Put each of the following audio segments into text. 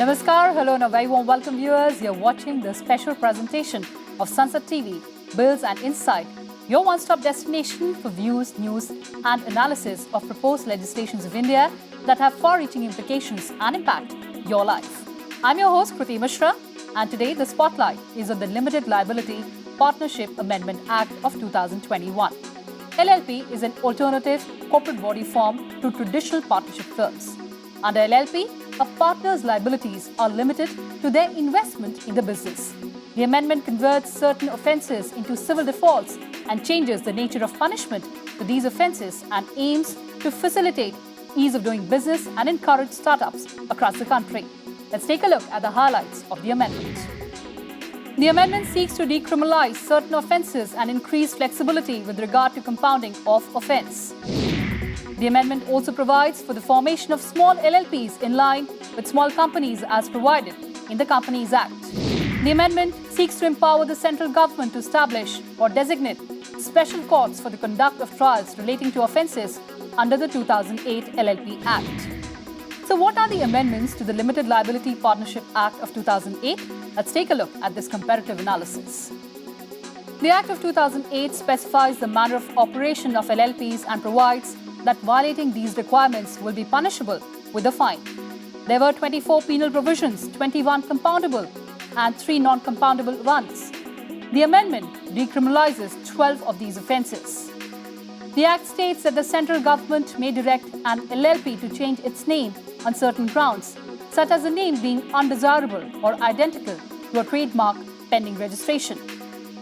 Namaskar, hello and a very warm welcome viewers. You're watching the special presentation of Sunset TV, Bills and Insight, your one-stop destination for views, news and analysis of proposed legislations of India that have far-reaching implications and impact your life. I'm your host Kruti Mishra, and today the spotlight is on the Limited Liability Partnership Amendment Act of 2021. LLP is an alternative corporate body form to traditional partnership firms. Under LLP, a partner's liabilities are limited to their investment in the business. The amendment converts certain offences into civil defaults and changes the nature of punishment for these offences and aims to facilitate ease of doing business and encourage startups across the country. Let's take a look at the highlights of the amendment. The amendment seeks to decriminalize certain offences and increase flexibility with regard to compounding of offence. The amendment also provides for the formation of small LLPs in line with small companies as provided in the Companies Act. The amendment seeks to empower the central government to establish or designate special courts for the conduct of trials relating to offences under the 2008 LLP Act. So what are the amendments to the Limited Liability Partnership Act of 2008? Let's take a look at this comparative analysis. The Act of 2008 specifies the manner of operation of LLPs and provides that violating these requirements will be punishable with a fine. There were 24 penal provisions, 21 compoundable and 3 non-compoundable ones. The amendment decriminalizes 12 of these offences. The Act states that the central government may direct an LLP to change its name on certain grounds, such as the name being undesirable or identical to a trademark pending registration.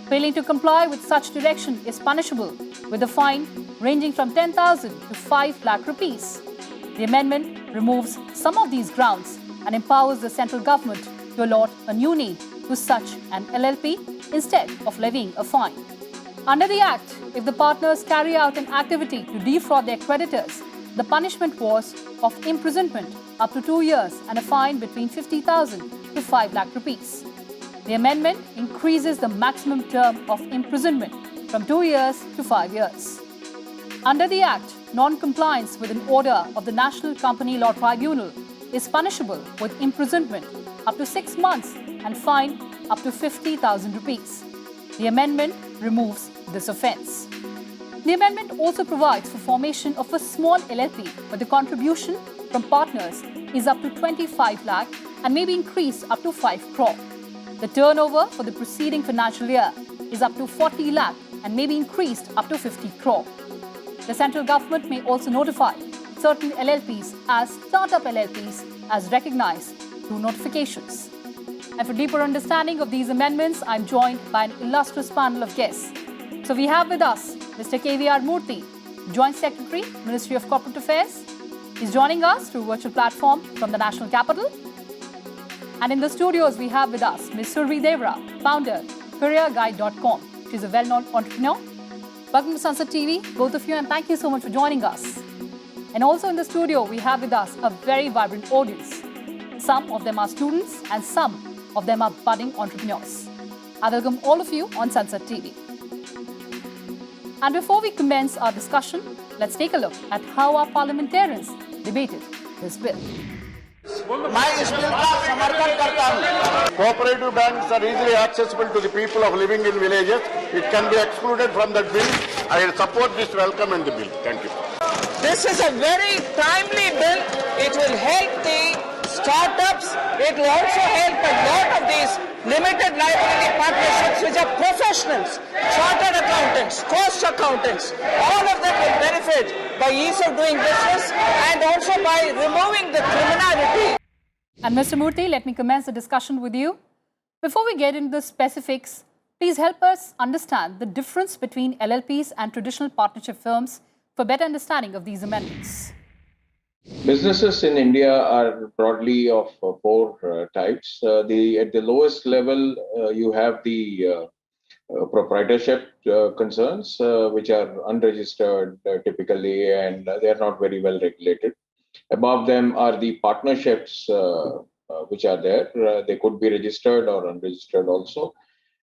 Failing to comply with such direction is punishable with a fine ranging from 10,000 to 5 lakh rupees. The amendment removes some of these grounds and empowers the central government to allot a new name to such an LLP instead of levying a fine. Under the Act, if the partners carry out an activity to defraud their creditors, the punishment was of imprisonment up to 2 years and a fine between 50,000 to 5 lakh rupees. The amendment increases the maximum term of imprisonment from 2 years to 5 years. Under the Act, non-compliance with an order of the National Company Law Tribunal is punishable with imprisonment up to 6 months and fine up to 50,000 rupees. The amendment removes this offence. The amendment also provides for formation of a small LLP where the contribution from partners is up to 25 lakh and may be increased up to 5 crore. The turnover for the preceding financial year is up to 40 lakh and may be increased up to 50 crore. The central government may also notify certain LLPs as startup LLPs as recognized through notifications. And for deeper understanding of these amendments, I'm joined by an illustrious panel of guests. So we have with us Mr. KVR Murthy, Joint Secretary, Ministry of Corporate Affairs. He's joining us through virtual platform from the National Capital. And in the studios, we have with us Ms. Survi Devra, founder, CareerGuide.com. She's a well-known entrepreneur. Welcome to Sunset TV, both of you, and thank you so much for joining us. And also in the studio, we have with us a very vibrant audience. Some of them are students and some of them are budding entrepreneurs. I welcome all of you on Sunset TV. And before we commence our discussion, let's take a look at how our parliamentarians debated this bill. Cooperative banks are easily accessible to the people of living in villages. It can be excluded from that bill. I will support this welcome in the bill. Thank you. This is a very timely bill. It will help the startups. It will also help a lot of these limited liability partnerships which are professionals, chartered accountants, cost accountants. All of them will benefit by ease of doing business and also by removing the criminality. And Mr. Murthy, let me commence the discussion with you. Before we get into the specifics, please help us understand the difference between LLPs and traditional partnership firms for better understanding of these amendments. Businesses in India are broadly of 4 types. At the lowest level, you have the proprietorship concerns, which are unregistered typically, and they are not very well regulated. Above them are the partnerships which are there. They could be registered or unregistered also.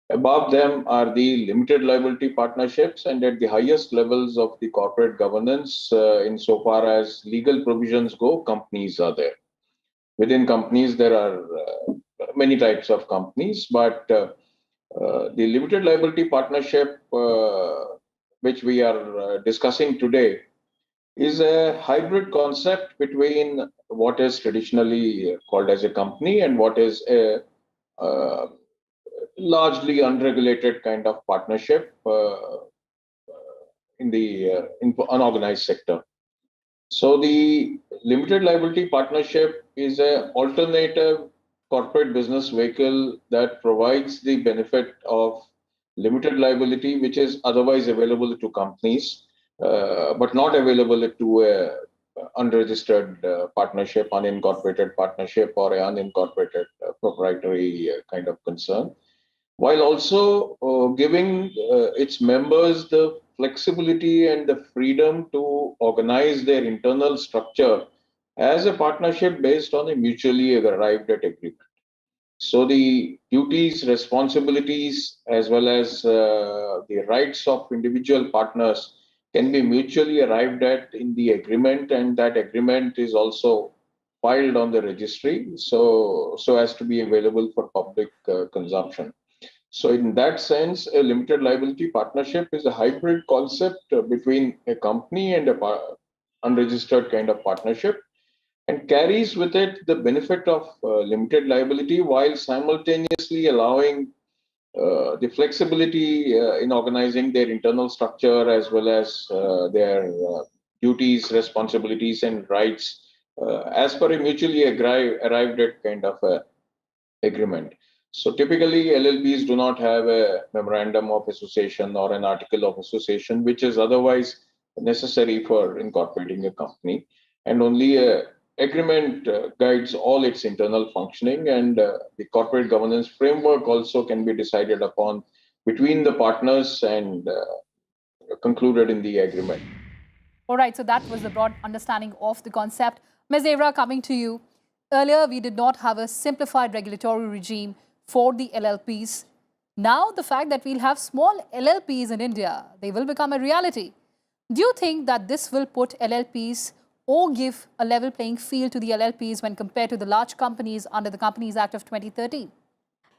Above them are the limited liability partnerships, and at the highest levels of the corporate governance, insofar as legal provisions go, companies are there. within companies, there are many types of companies, but the limited liability partnership, which we are discussing today, is a hybrid concept between what is traditionally called as a company and what is a largely unregulated kind of partnership in the unorganized sector. So the limited liability partnership is an alternative corporate business vehicle that provides the benefit of limited liability, which is otherwise available to companies, but not available to a unregistered partnership, unincorporated partnership, or an unincorporated proprietary kind of concern, while also giving its members the flexibility and the freedom to organize their internal structure as a partnership based on a mutually arrived at agreement. So the duties, responsibilities, as well as the rights of individual partners can be mutually arrived at in the agreement, and that agreement is also filed on the registry, so as to be available for public consumption. So in that sense, a limited liability partnership is a hybrid concept between a company and a unregistered kind of partnership, and carries with it the benefit of limited liability while simultaneously allowing the flexibility in organizing their internal structure as well as their duties, responsibilities, and rights as per a mutually arrived at kind of agreement. So typically, LLPs do not have a memorandum of association or an article of association, which is otherwise necessary for incorporating a company, and only a agreement guides all its internal functioning, and the corporate governance framework also can be decided upon between the partners and concluded in the agreement. All right, so that was the broad understanding of the concept. Ms. Evra, coming to you. Earlier, we did not have a simplified regulatory regime for the LLPs. Now, the fact that we'll have small LLPs in India, they will become a reality. Do you think that this will put LLPs or give a level playing field to the LLPs when compared to the large companies under the Companies Act of 2013?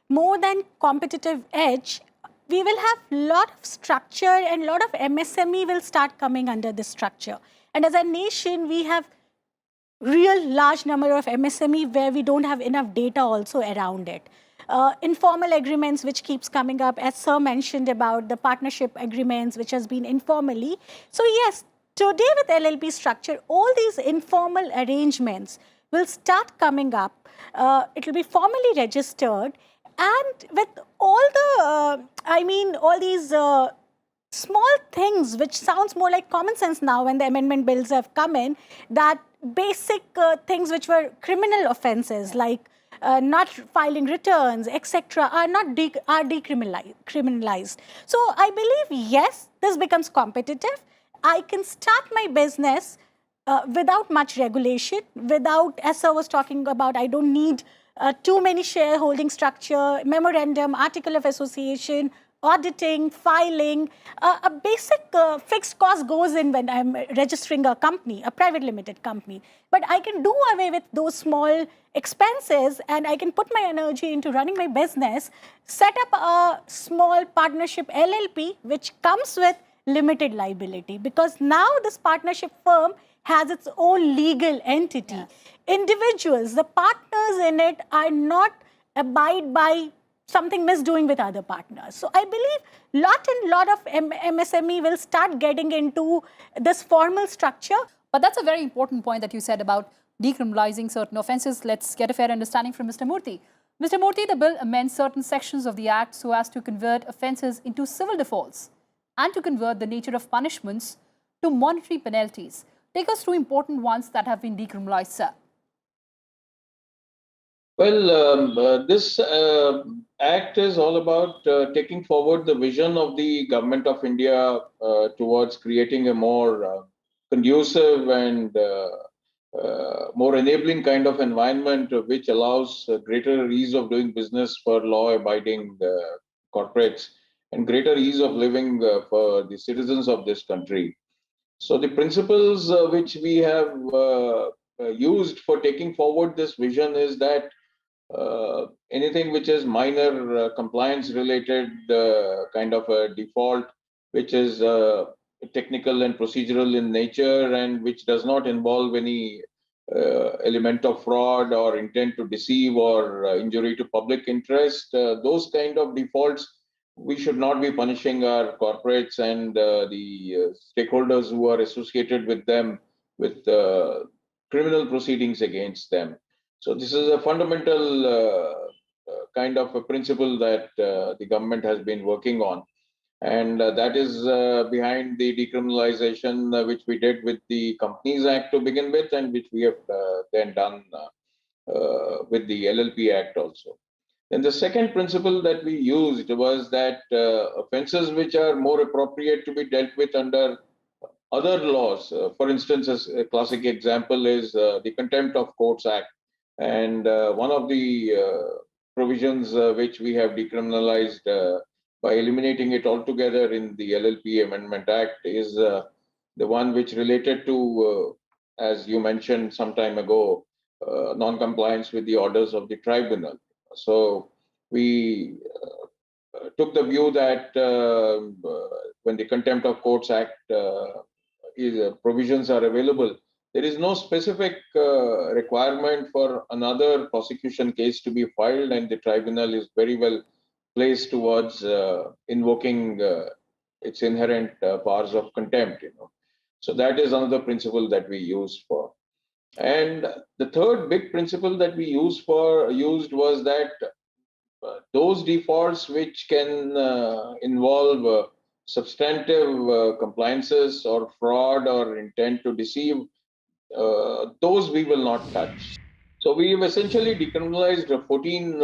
More than competitive edge, we will have a lot of structure and a lot of MSME will start coming under this structure. And as a nation, we have real large number of MSME where we don't have enough data also around it. Informal agreements which keeps coming up, as Sir mentioned about the partnership agreements which has been informally. So yes, today with LLP structure, all these informal arrangements will start coming up. It will be formally registered, and with all the, all these small things which sounds more like common sense now when the amendment bills have come in, that basic things which were criminal offenses like not filing returns, etc., are decriminalized. So I believe, yes, this becomes competitive. I can start my business without much regulation, without, as Sir was talking about, I don't need too many shareholding structure, memorandum, article of association, auditing, filing. A basic fixed cost goes in when I'm registering a company, a private limited company. But I can do away with those small expenses and I can put my energy into running my business, set up a small partnership LLP which comes with limited liability, because now this partnership firm has its own legal entity. Yes. Individuals, the partners in it are not abide by something misdoing with other partners. So I believe lot of MSME will start getting into this formal structure. But that's a very important point that you said about decriminalizing certain offences. Let's get a fair understanding from Mr. Murthy. Mr. Murthy, the bill amends certain sections of the Act so as to convert offences into civil defaults and to convert the nature of punishments to monetary penalties. Take us through important ones that have been decriminalized, sir. Well, this act is all about taking forward the vision of the Government of India towards creating a more conducive and more enabling kind of environment which allows greater ease of doing business for law-abiding corporates and greater ease of living for the citizens of this country. So the principles which we have used for taking forward this vision is that anything which is minor compliance related kind of a default, which is technical and procedural in nature and which does not involve any element of fraud or intent to deceive or injury to public interest, those kind of defaults, we should not be punishing our corporates and the stakeholders who are associated with them with criminal proceedings against them. So this is a fundamental kind of a principle that the government has been working on. And that is behind the decriminalization, which we did with the Companies Act to begin with, and which we have then done with the LLP Act also. And the second principle that we used was that offences which are more appropriate to be dealt with under other laws, for instance, a classic example is the Contempt of Courts Act. And one of the provisions which we have decriminalized by eliminating it altogether in the LLP Amendment Act is the one which related to, as you mentioned some time ago, non-compliance with the orders of the tribunal. So we took the view that when the Contempt of Courts Act provisions are available, there is no specific requirement for another prosecution case to be filed, and the tribunal is very well placed towards invoking its inherent powers of contempt. So that is another principle that we use for. And the third big principle that we used was that those defaults which can involve substantive compliances or fraud or intent to deceive, those we will not touch. So we've essentially decriminalized 14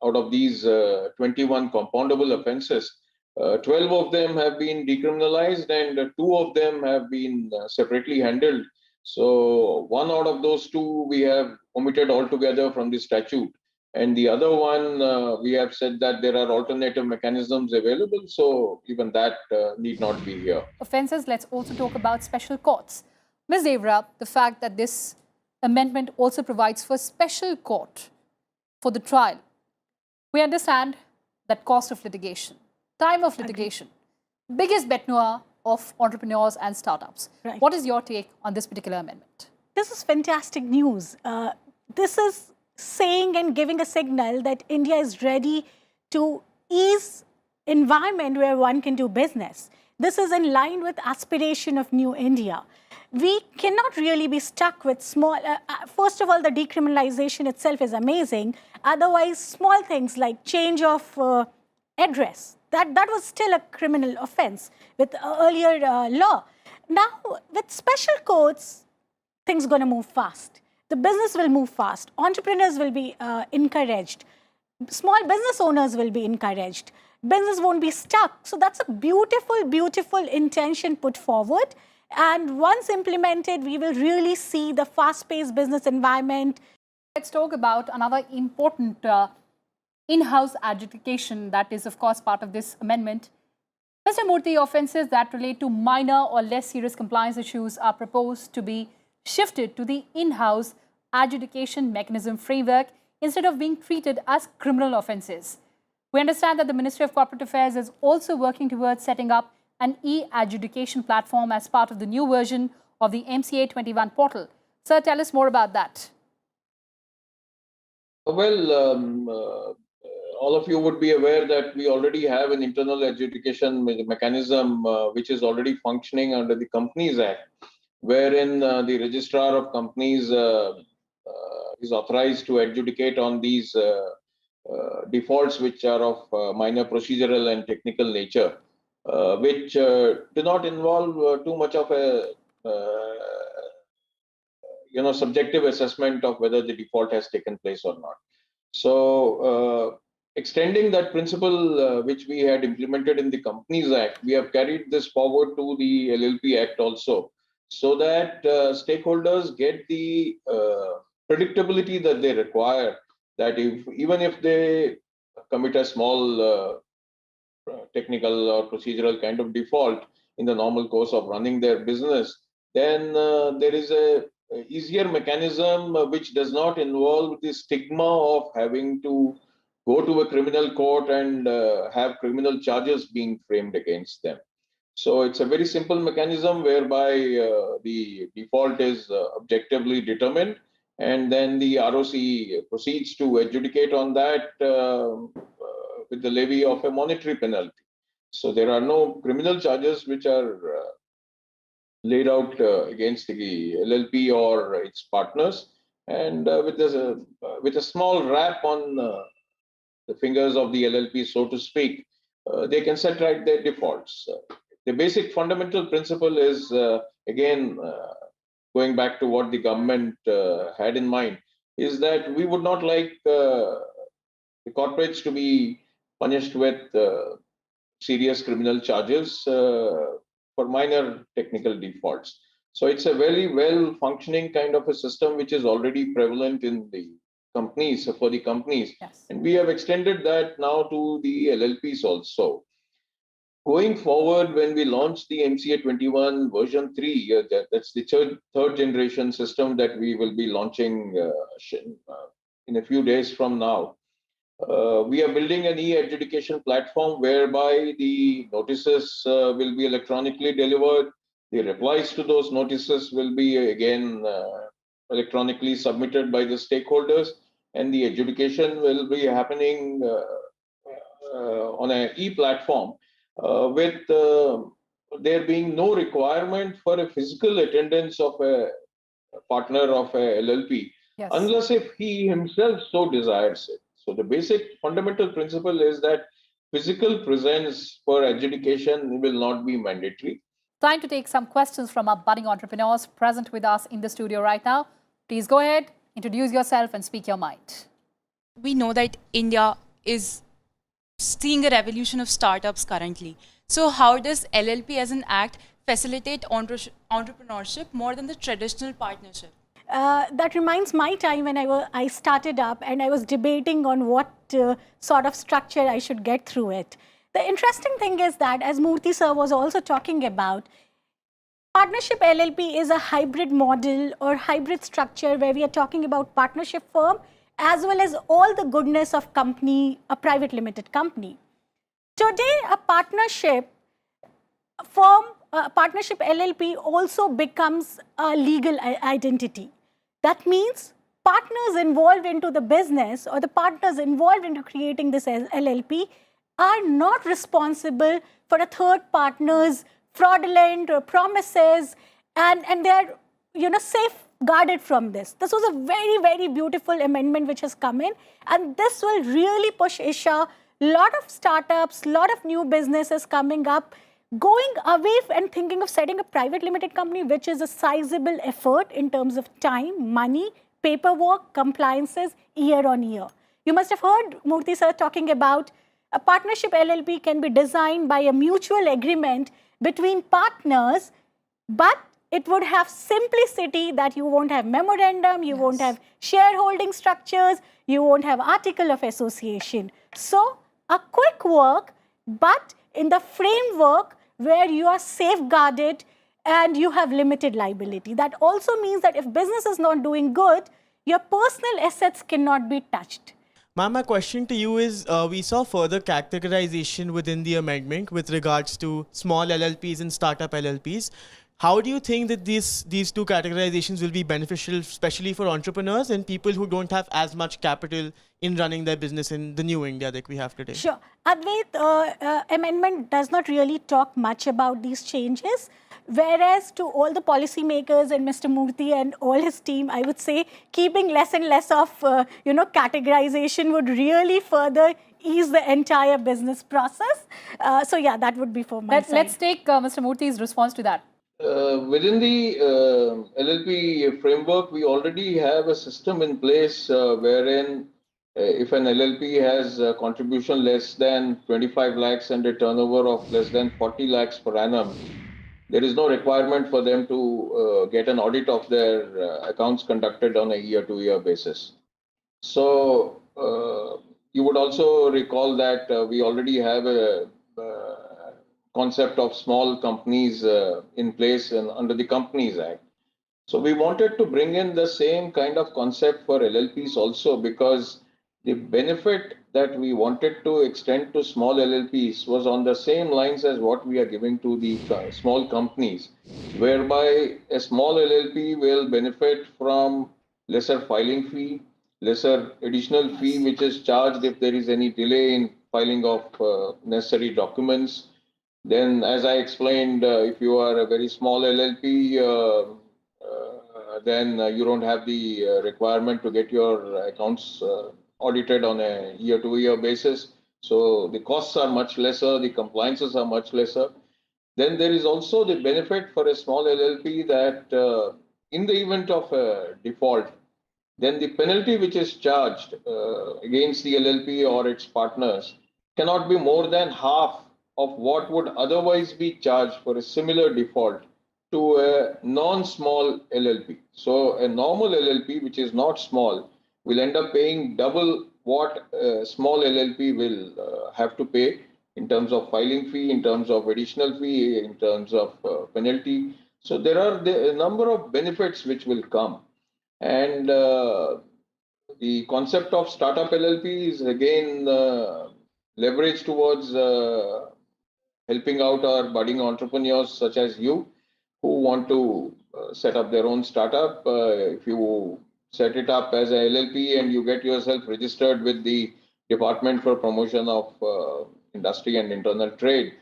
out of these 21 compoundable offences. 12 of them have been decriminalized and 2 of them have been separately handled. So one out of those 2 we have omitted altogether from the statute. And the other one, we have said that there are alternative mechanisms available. So even that need not be here. Offences, let's also talk about special courts. Ms. Devra, the fact that this amendment also provides for special court for the trial. We understand that cost of litigation, time of litigation, biggest bet noir of entrepreneurs and startups. Right. What is your take on this particular amendment? This is fantastic news. This is saying and giving a signal that India is ready to ease environment where one can do business. This is in line with aspiration of New India. We cannot really be stuck with small, first of all, the decriminalization itself is amazing. Otherwise, small things like change of address, that was still a criminal offense with earlier law. Now, with special courts, things are going to move fast. The business will move fast. Entrepreneurs will be encouraged. Small business owners will be encouraged. Business won't be stuck. So that's a beautiful, beautiful intention put forward. And once implemented, we will really see the fast-paced business environment. Let's talk about another important in-house adjudication that is, of course, part of this amendment. Mr. Murthy, offences that relate to minor or less serious compliance issues are proposed to be shifted to the in-house adjudication mechanism framework instead of being treated as criminal offences. We understand that the Ministry of Corporate Affairs is also working towards setting up an e-adjudication platform as part of the new version of the MCA 21 portal. Sir, tell us more about that. Well, all of you would be aware that we already have an internal adjudication mechanism which is already functioning under the Companies Act, wherein the registrar of companies is authorized to adjudicate on these defaults which are of minor procedural and technical nature, which do not involve too much of a subjective assessment of whether the default has taken place or not. So extending that principle which we had implemented in the Companies Act, we have carried this forward to the LLP Act also, so that stakeholders get the predictability that they require, that even if they commit a small technical or procedural kind of default in the normal course of running their business, then there is a easier mechanism which does not involve the stigma of having to go to a criminal court and have criminal charges being framed against them. So it's a very simple mechanism whereby the default is objectively determined, and then the ROC proceeds to adjudicate on that with the levy of a monetary penalty. So there are no criminal charges which are laid out against the LLP or its partners, and with a small rap on the fingers of the LLP, so to speak, they can set right their defaults. The basic fundamental principle is, again, going back to what the government had in mind, is that we would not like the corporates to be punished with serious criminal charges for minor technical defaults. So it's a very well functioning kind of a system which is already prevalent in the companies, for the companies. Yes. And we have extended that now to the LLPs also. Going forward, when we launch the MCA 21 version 3, that's the third generation system that we will be launching in a few days from now. We are building an e-adjudication platform whereby the notices will be electronically delivered. The replies to those notices will be again electronically submitted by the stakeholders, and the adjudication will be happening on an e-platform with there being no requirement for a physical attendance of a partner of a LLP, Yes. unless if he himself so desires it. So the basic fundamental principle is that physical presence for adjudication will not be mandatory. Time to take some questions from our budding entrepreneurs present with us in the studio right now. Please go ahead, introduce yourself and speak your mind. We know that India is seeing a revolution of startups currently. So how does LLP as an act facilitate entrepreneurship more than the traditional partnership? That reminds my time when I started up and I was debating on what sort of structure I should get through it. The interesting thing is that, as Murthy sir was also talking about, partnership LLP is a hybrid model or hybrid structure where we are talking about partnership firm as well as all the goodness of company, a private limited company. Today, a partnership firm, partnership LLP also becomes a legal identity. That means partners involved into the business or the partners involved into creating this LLP are not responsible for a third partner's fraudulent or promises, and they are safeguarded from this. This was a very, very beautiful amendment which has come in, and this will really push Isha. Lot of startups, lot of new businesses coming up, going away and thinking of setting a private limited company, which is a sizable effort in terms of time, money, paperwork, compliances, year on year. You must have heard Murthy sir talking about a partnership LLP can be designed by a mutual agreement between partners, but it would have simplicity that you won't have memorandum, you won't have shareholding structures, you won't have article of association. So a quick work, but in the framework where you are safeguarded and you have limited liability. That also means that if business is not doing good, your personal assets cannot be touched. Ma'am, my question to you is, we saw further categorization within the amendment with regards to small LLPs and startup LLPs. How do you think that these two categorizations will be beneficial, especially for entrepreneurs and people who don't have as much capital in running their business in the new India that we have today? Sure. Advait, amendment does not really talk much about these changes. Whereas to all the policymakers and Mr. Murthy and all his team, I would say keeping less and less of, categorization would really further ease the entire business process. So yeah, that would be for my side. Let's take Mr. Murthy's response to that. Within the LLP framework, we already have a system in place wherein if an LLP has a contribution less than 25 lakhs and a turnover of less than 40 lakhs per annum, there is no requirement for them to get an audit of their accounts conducted on a year-to-year basis. So you would also recall that we already have a concept of small companies in place and under the Companies Act. So we wanted to bring in the same kind of concept for LLPs also, because the benefit that we wanted to extend to small LLPs was on the same lines as what we are giving to the small companies, whereby a small LLP will benefit from lesser filing fee, lesser additional fee which is charged if there is any delay in filing of necessary documents. Then, as I explained, if you are a very small LLP, then you don't have the requirement to get your accounts audited on a year-to-year basis. So the costs are much lesser, the compliances are much lesser. Then there is also the benefit for a small LLP that in the event of a default, then the penalty which is charged against the LLP or its partners cannot be more than half of what would otherwise be charged for a similar default to a non-small LLP. So a normal LLP, which is not small, will end up paying double what a small LLP will have to pay in terms of filing fee, in terms of additional fee, in terms of penalty. So there are a number of benefits which will come. And the concept of startup LLP is again leveraged towards helping out our budding entrepreneurs such as you who want to set up their own startup. If you set it up as a LLP and you get yourself registered with the Department for Promotion of Industry and Internal Trade,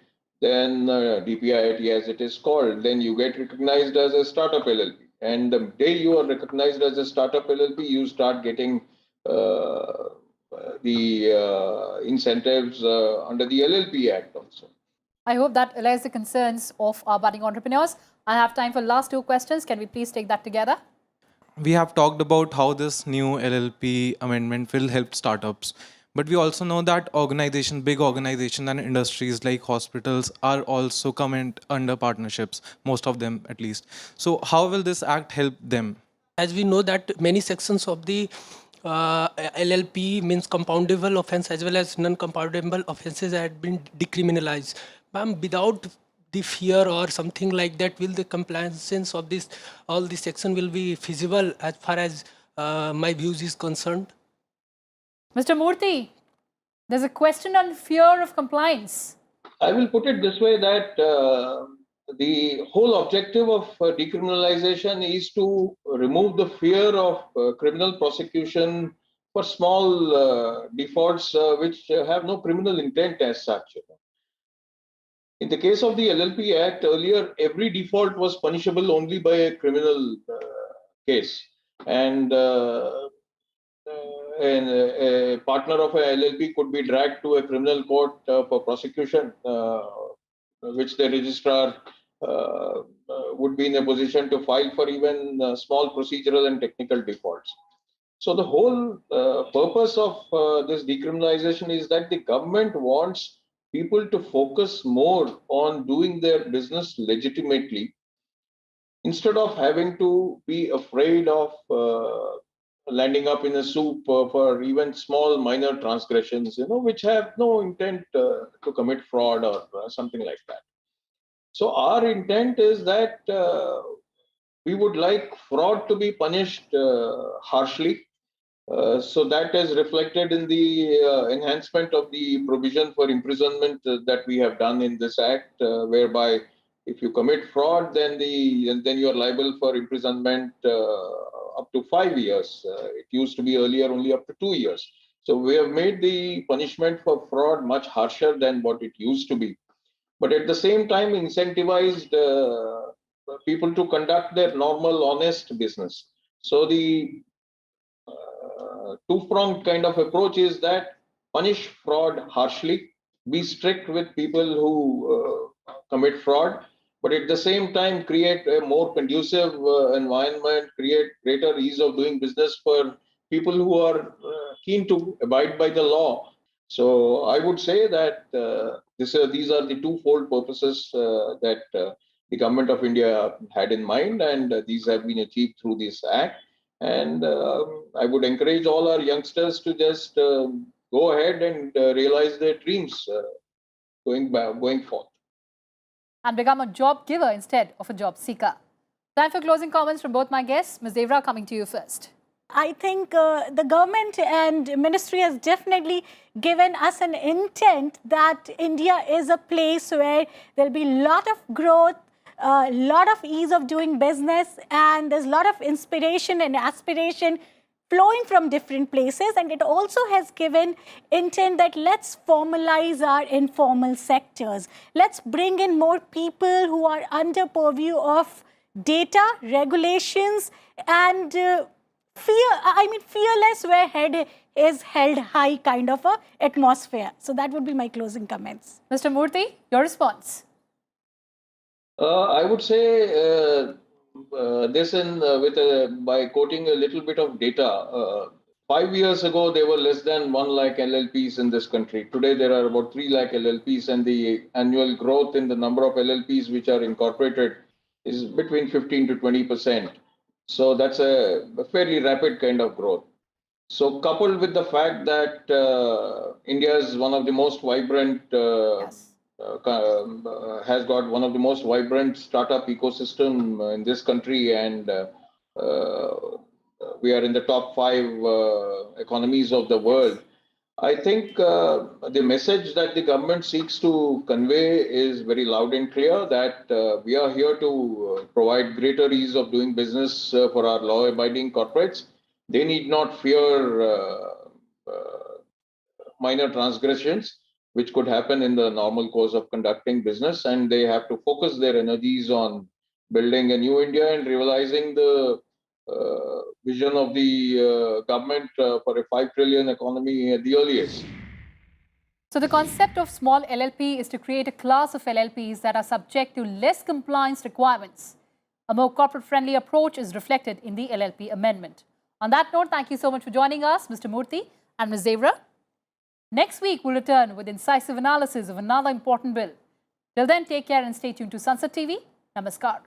then DPIIT as it is called, then you get recognized as a startup LLP. And the day you are recognized as a startup LLP, you start getting the incentives under the LLP Act also. I hope that allays the concerns of our budding entrepreneurs. I have time for last two questions. Can we please take that together? We have talked about how this new LLP amendment will help startups. But we also know that big organizations and industries like hospitals are also coming under partnerships, most of them at least. So how will this act help them? As we know that many sections of the LLP means compoundable offense as well as non-compoundable offenses had been decriminalized. Ma'am, without the fear or something like that, will the compliance of this, all the section will be feasible as far as my views is concerned? Mr. Murthy, there's a question on fear of compliance. I will put it this way that the whole objective of decriminalization is to remove the fear of criminal prosecution for small defaults which have no criminal intent as such. In the case of the LLP Act, earlier every default was punishable only by a criminal case. And a partner of a LLP could be dragged to a criminal court for prosecution, which the registrar would be in a position to file for even small procedural and technical defaults. So the whole purpose of this decriminalization is that the government wants people to focus more on doing their business legitimately instead of having to be afraid of landing up in a soup for even small minor transgressions, which have no intent to commit fraud or something like that. So our intent is that we would like fraud to be punished harshly. So that is reflected in the enhancement of the provision for imprisonment that we have done in this act, whereby if you commit fraud, then you are liable for imprisonment up to 5 years. It used to be earlier only up to 2 years. So we have made the punishment for fraud much harsher than what it used to be. But at the same time, incentivized people to conduct their normal, honest business. So the two-pronged kind of approach is that punish fraud harshly, be strict with people who commit fraud, but at the same time create a more conducive environment, create greater ease of doing business for people who are keen to abide by the law. So I would say that these are the twofold purposes that the government of India had in mind, and these have been achieved through this act. And I would encourage all our youngsters to just go ahead and realize their dreams going forth. And become a job giver instead of a job seeker. Time for closing comments from both my guests. Ms. Devra, coming to you first. I think the government and ministry has definitely given us an intent that India is a place where there'll be a lot of growth, a lot of ease of doing business, and there's a lot of inspiration and aspiration flowing from different places. And it also has given intent that let's formalize our informal sectors. Let's bring in more people who are under purview of data, regulations, and fearless where head is held high kind of a atmosphere. So that would be my closing comments. Mr. Murthy, your response. I would say this by quoting a little bit of data. 5 years ago, there were less than 1 lakh LLPs in this country. Today, there are about 3 lakh LLPs, and the annual growth in the number of LLPs which are incorporated is between 15 to 20%. So that's a fairly rapid kind of growth. So coupled with the fact that India is one of the most vibrant, has got one of the most vibrant startup ecosystem in this country, and we are in the top 5 economies of the world. I think the message that the government seeks to convey is very loud and clear, that we are here to provide greater ease of doing business for our law-abiding corporates. They need not fear minor transgressions, which could happen in the normal course of conducting business, and they have to focus their energies on building a new India and realizing the vision of the government for a 5 trillion economy at the earliest. So the concept of small LLP is to create a class of LLPs that are subject to less compliance requirements. A more corporate-friendly approach is reflected in the LLP amendment. On that note, thank you so much for joining us, Mr. Murthy and Ms. Devra. Next week, we'll return with incisive analysis of another important bill. Till then, take care and stay tuned to Sansad TV. Namaskar.